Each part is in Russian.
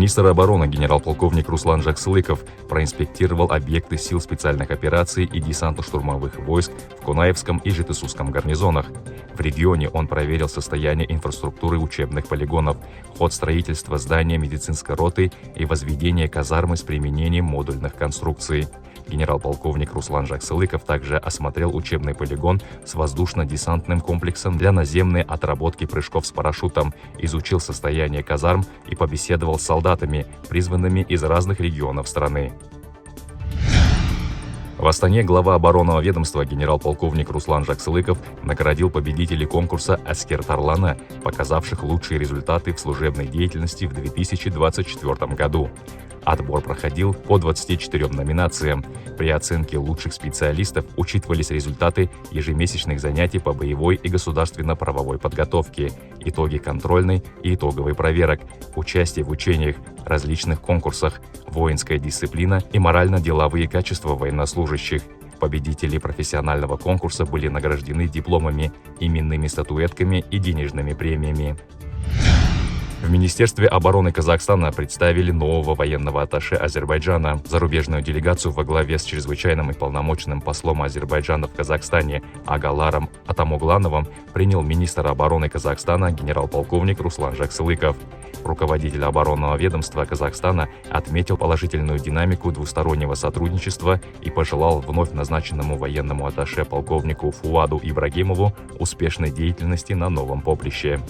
Министр обороны генерал-полковник Руслан Жаксылыков проинспектировал объекты сил специальных операций и десантно-штурмовых войск в Кунаевском и Житесусском гарнизонах. В регионе он проверил состояние инфраструктуры учебных полигонов, ход строительства здания медицинской роты и возведение казармы с применением модульных конструкций. Генерал-полковник Руслан Жаксылыков также осмотрел учебный полигон с воздушно-десантным комплексом для наземной отработки прыжков с парашютом, изучил состояние казарм и побеседовал с солдатами, призванными из разных регионов страны. В Астане глава оборонного ведомства генерал-полковник Руслан Жаксылыков наградил победителей конкурса «Аскер Тарлана», показавших лучшие результаты в служебной деятельности в 2024 году. Отбор проходил по 24 номинациям. При оценке лучших специалистов учитывались результаты ежемесячных занятий по боевой и государственно-правовой подготовке, итоги контрольной и итоговой проверок, участие в учениях, различных конкурсах, воинская дисциплина и морально-деловые качества военнослужащих. Победители профессионального конкурса были награждены дипломами, именными статуэтками и денежными премиями. В Министерстве обороны Казахстана представили нового военного атташе Азербайджана. Зарубежную делегацию во главе с чрезвычайным и полномочным послом Азербайджана в Казахстане Агаларом Атамоглановым принял министр обороны Казахстана генерал-полковник Руслан Жаксылыков. Руководитель оборонного ведомства Казахстана отметил положительную динамику двустороннего сотрудничества и пожелал вновь назначенному военному атташе полковнику Фуаду Ибрагимову успешной деятельности на новом поприще.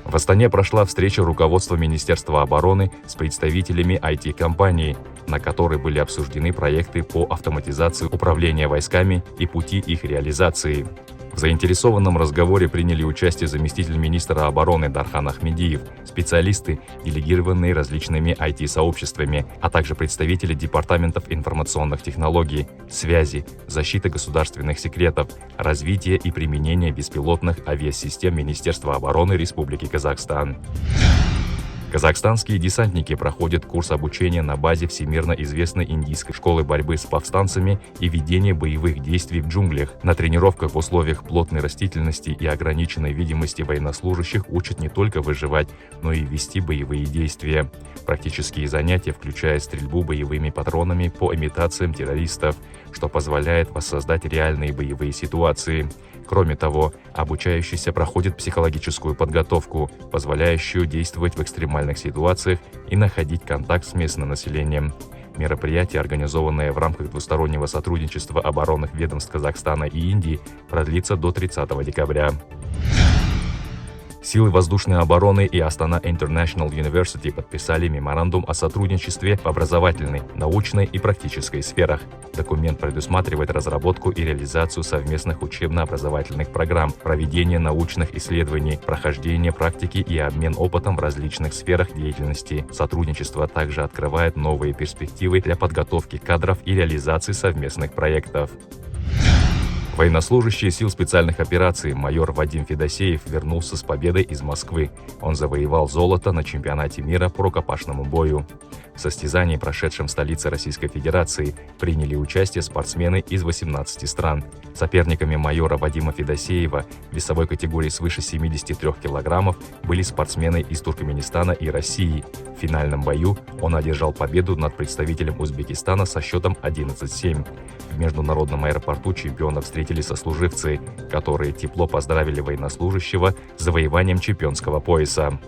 В Астане прошла встреча руководства Министерства обороны с представителями IT-компаний, на которой были обсуждены проекты по автоматизации управления войсками и пути их реализации. В заинтересованном разговоре приняли участие заместитель министра обороны Дархан Ахмедиев, специалисты, делегированные различными IT-сообществами, а также представители департаментов информационных технологий, связи, защиты государственных секретов, развития и применения беспилотных авиасистем Министерства обороны Республики Казахстан. Казахстанские десантники проходят курс обучения на базе всемирно известной индийской школы борьбы с повстанцами и ведения боевых действий в джунглях. На тренировках в условиях плотной растительности и ограниченной видимости военнослужащих учат не только выживать, но и вести боевые действия. Практические занятия включают стрельбу боевыми патронами по имитациям террористов, что позволяет воссоздать реальные боевые ситуации. Кроме того, обучающиеся проходят психологическую подготовку, позволяющую действовать в экстремальных ситуациях и находить контакт с местным населением. Мероприятие, организованное в рамках двустороннего сотрудничества оборонных ведомств Казахстана и Индии, продлится до 30 декабря. Силы воздушной обороны и Астана International University подписали меморандум о сотрудничестве в образовательной, научной и практической сферах. Документ предусматривает разработку и реализацию совместных учебно-образовательных программ, проведение научных исследований, прохождение практики и обмен опытом в различных сферах деятельности. Сотрудничество также открывает новые перспективы для подготовки кадров и реализации совместных проектов. Военнослужащий сил специальных операций майор Вадим Федосеев вернулся с победой из Москвы. Он завоевал золото на чемпионате мира по рукопашному бою. В состязании, прошедшем в столице Российской Федерации, приняли участие спортсмены из 18 стран. Соперниками майора Вадима Федосеева в весовой категории свыше 73 килограммов были спортсмены из Туркменистана и России. В финальном бою он одержал победу над представителем Узбекистана со счетом 11-7. В международном аэропорту чемпионов встретили сослуживцы, которые тепло поздравили военнослужащего с завоеванием чемпионского пояса.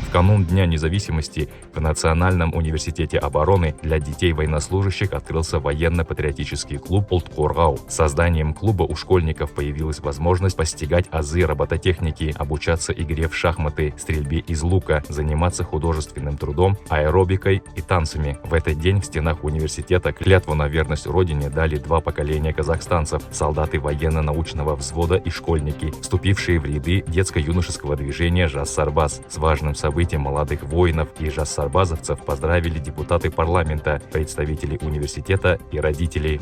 В канун Дня независимости в Национальном университете обороны для детей военнослужащих открылся военно-патриотический клуб «Улткоргау». С созданием клуба у школьников появилась возможность постигать азы робототехники, обучаться игре в шахматы, стрельбе из лука, заниматься художественным трудом, аэробикой и танцами. В этот день в стенах университета клятву на верность Родине дали 2 поколения казахстанцев – солдаты военно-научного взвода и школьники, вступившие в ряды детско-юношеского движения «Жас Сарбаз». С важным событием молодых воинов и жас-сарбазовцев поздравили депутаты парламента, представители университета и родители.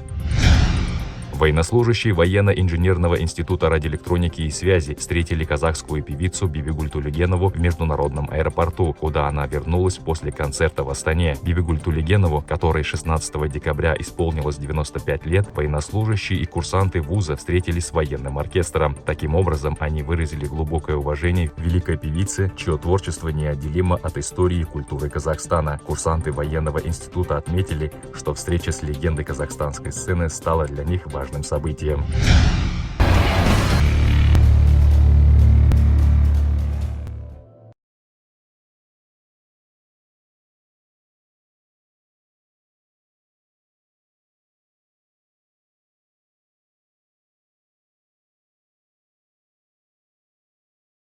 Военнослужащие военно-инженерного института радиоэлектроники и связи встретили казахскую певицу Бибигуль Тулегенову в международном аэропорту, куда она вернулась после концерта в Астане. Бибигуль Тулегенову, которой 16 декабря исполнилось 95 лет, военнослужащие и курсанты вуза встретили с военным оркестром. Таким образом, они выразили глубокое уважение великой певице, чье творчество неотделимо от истории и культуры Казахстана. Курсанты военного института отметили, что встреча с легендой казахстанской сцены стала для них важным событием.